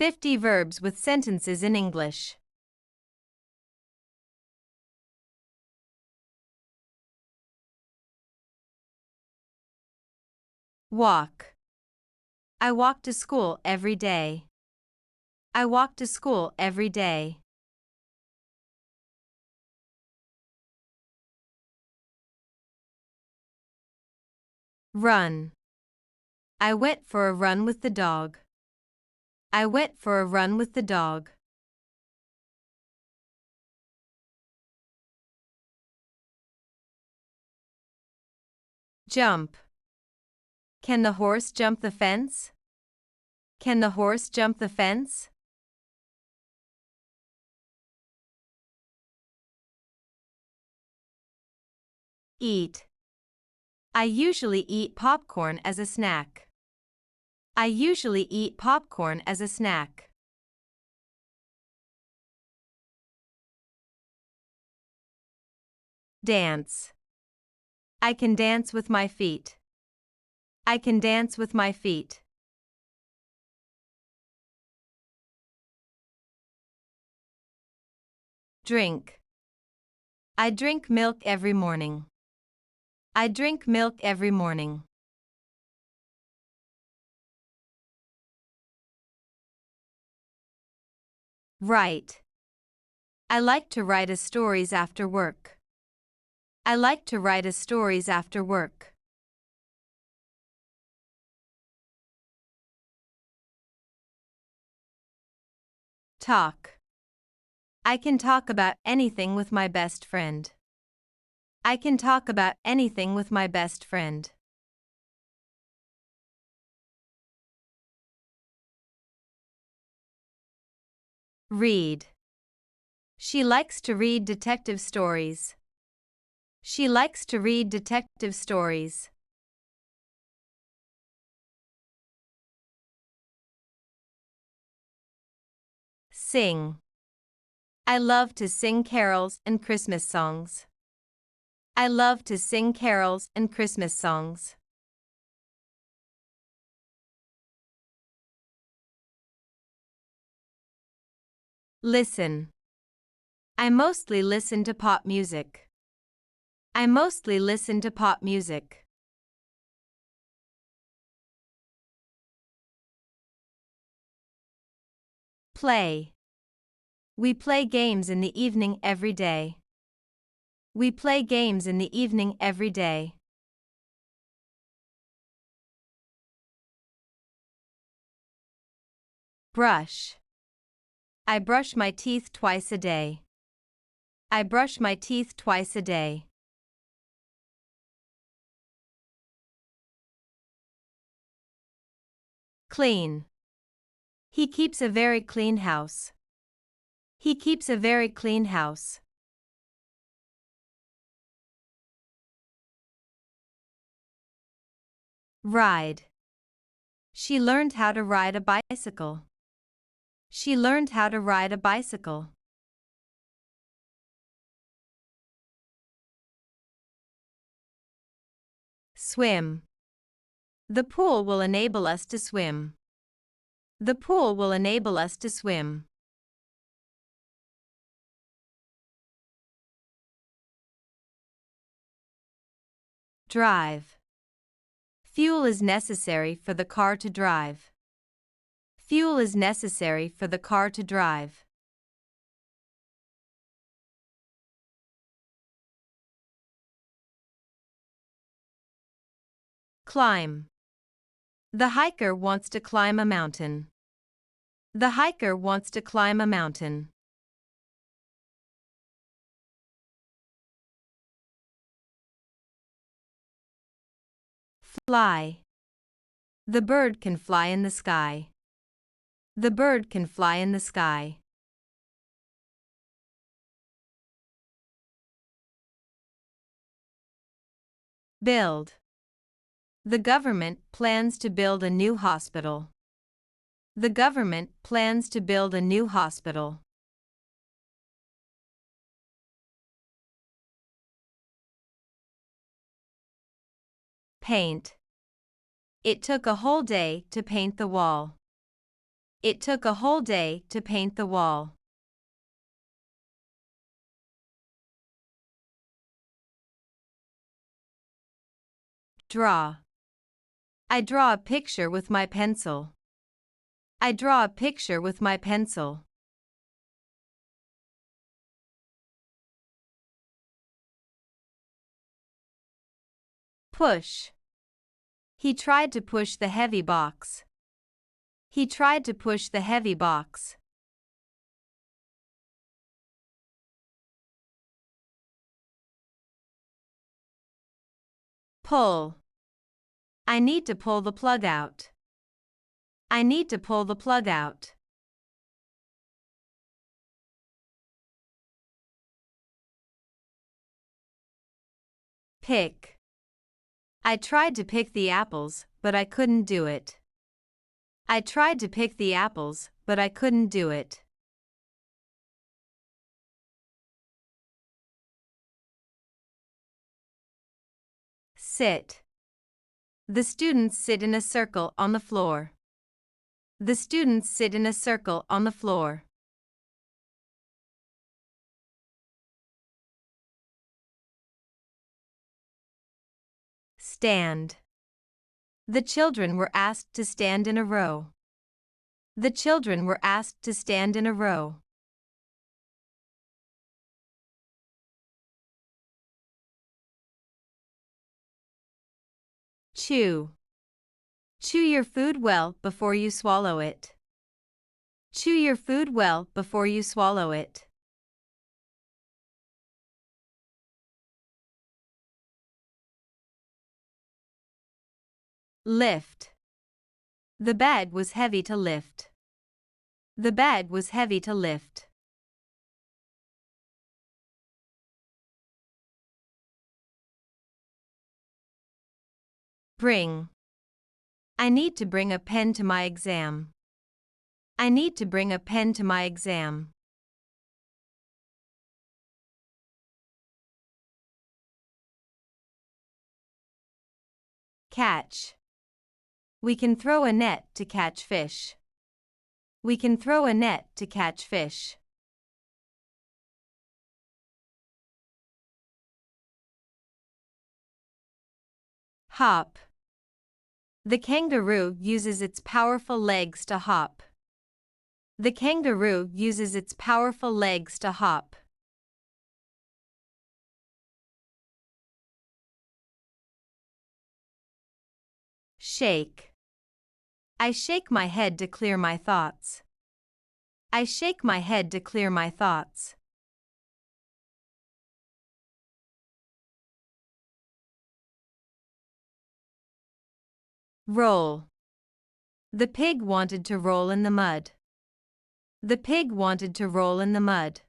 50 verbs with sentences in English. Walk. I walk to school every day. I walk to school every day. Run. I went for a run with the dog. I went for a run with the dog. Jump. Can the horse jump the fence? Can the horse jump the fence? Eat. I usually eat popcorn as a snack. I usually eat popcorn as a snack. Dance. I can dance with my feet. I can dance with my feet. Drink. I drink milk every morning. I drink milk every morning. Write. I like to write as stories after work. I like to write as stories after work. Talk. I can talk about anything with my best friend. I can talk about anything with my best friend. Read. She likes to read detective stories. She likes to read detective stories. Sing. I love to sing carols and Christmas songs. I love to sing carols and Christmas songs. Listen. I mostly listen to pop music. I mostly listen to pop music. Play. We play games in the evening every day. We play games in the evening every day. Brush. I brush my teeth twice a day. I brush my teeth twice a day. Clean. He keeps a very clean house. He keeps a very clean house. Ride. She learned how to ride a bicycle. She learned how to ride a bicycle. Swim. The pool will enable us to swim. The pool will enable us to swim. Drive. Fuel is necessary for the car to drive. Fuel is necessary for the car to drive. Climb. The hiker wants to climb a mountain. The hiker wants to climb a mountain. Fly. The bird can fly in the sky. The bird can fly in the sky. Build. The government plans to build a new hospital. The government plans to build a new hospital. Paint. It took a whole day to paint the wall. It took a whole day to paint the wall. Draw. I draw a picture with my pencil. I draw a picture with my pencil. Push. He tried to push the heavy box. He tried to push the heavy box. Pull. I need to pull the plug out. I need to pull the plug out. Pick. I tried to pick the apples, but I couldn't do it. I tried to pick the apples, but I couldn't do it. Sit. The students sit in a circle on the floor. The students sit in a circle on the floor. Stand. The children were asked to stand in a row. The children were asked to stand in a row. Chew. Chew your food well before you swallow it. Chew your food well before you swallow it. Lift. The bag was heavy to lift. The bag was heavy to lift. Bring. I need to bring a pen to my exam. I need to bring a pen to my exam. Catch. We can throw a net to catch fish. We can throw a net to catch fish. Hop. The kangaroo uses its powerful legs to hop. The kangaroo uses its powerful legs to hop. Shake. I shake my head to clear my thoughts. I shake my head to clear my thoughts. Roll. The pig wanted to roll in the mud. The pig wanted to roll in the mud.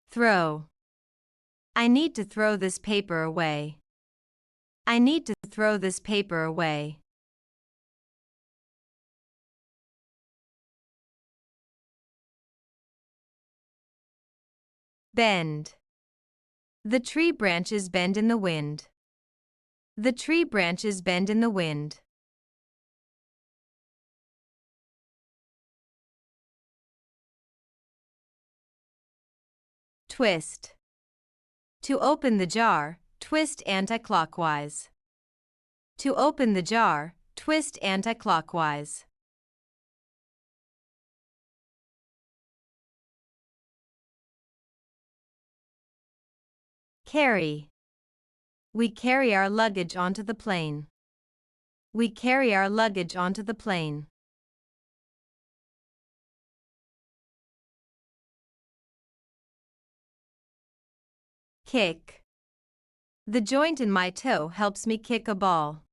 Throw. I need to throw this paper away. I need to throw this paper away. Bend. The tree branches bend in the wind. The tree branches bend in the wind. Twist. To open the jar, twist anti-clockwise. To open the jar, twist anti-clockwise. Carry. We carry our luggage onto the plane. We carry our luggage onto the plane. Kick. The joint in my toe helps me kick a ball.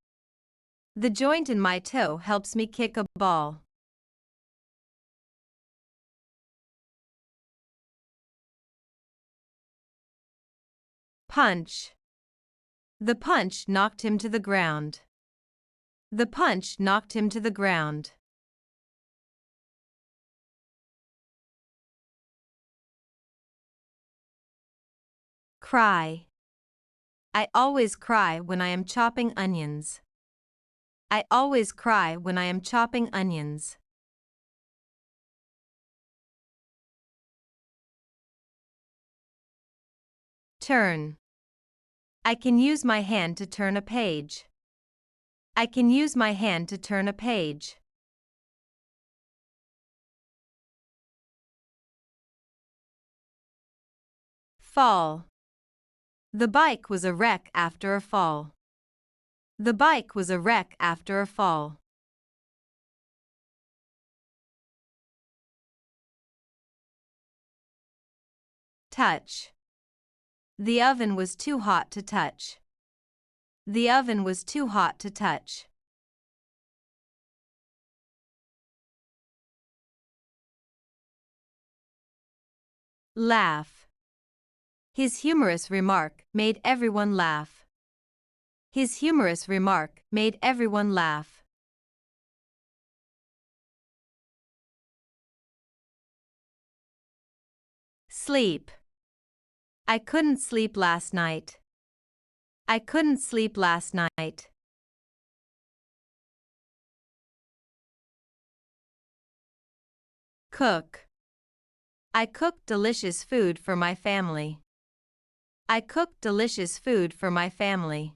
The joint in my toe helps me kick a ball. Punch. The punch knocked him to the ground. The punch knocked him to the ground. Cry. I always cry when I am chopping onions. I always cry when I am chopping onions. Turn. I can use my hand to turn a page. I can use my hand to turn a page. Fall. The bike was a wreck after a fall. The bike was a wreck after a fall. Touch. The oven was too hot to touch. The oven was too hot to touch. Laugh. His humorous remark made everyone laugh. His humorous remark made everyone laugh. Sleep. I couldn't sleep last night. I couldn't sleep last night. Cook. I cooked delicious food for my family. I cooked delicious food for my family.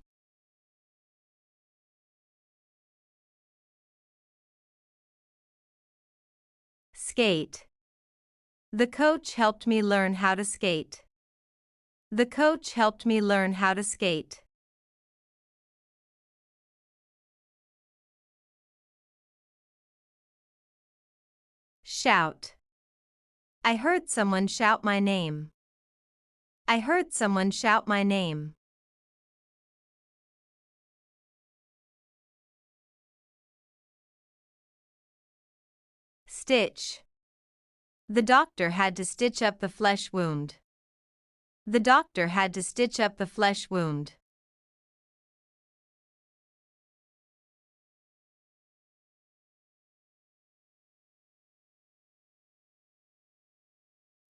Skate. The coach helped me learn how to skate. The coach helped me learn how to skate. Shout. I heard someone shout my name. I heard someone shout my name. Stitch. The doctor had to stitch up the flesh wound. The doctor had to stitch up the flesh wound.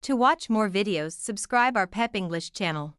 To watch more videos, subscribe our Pep English channel.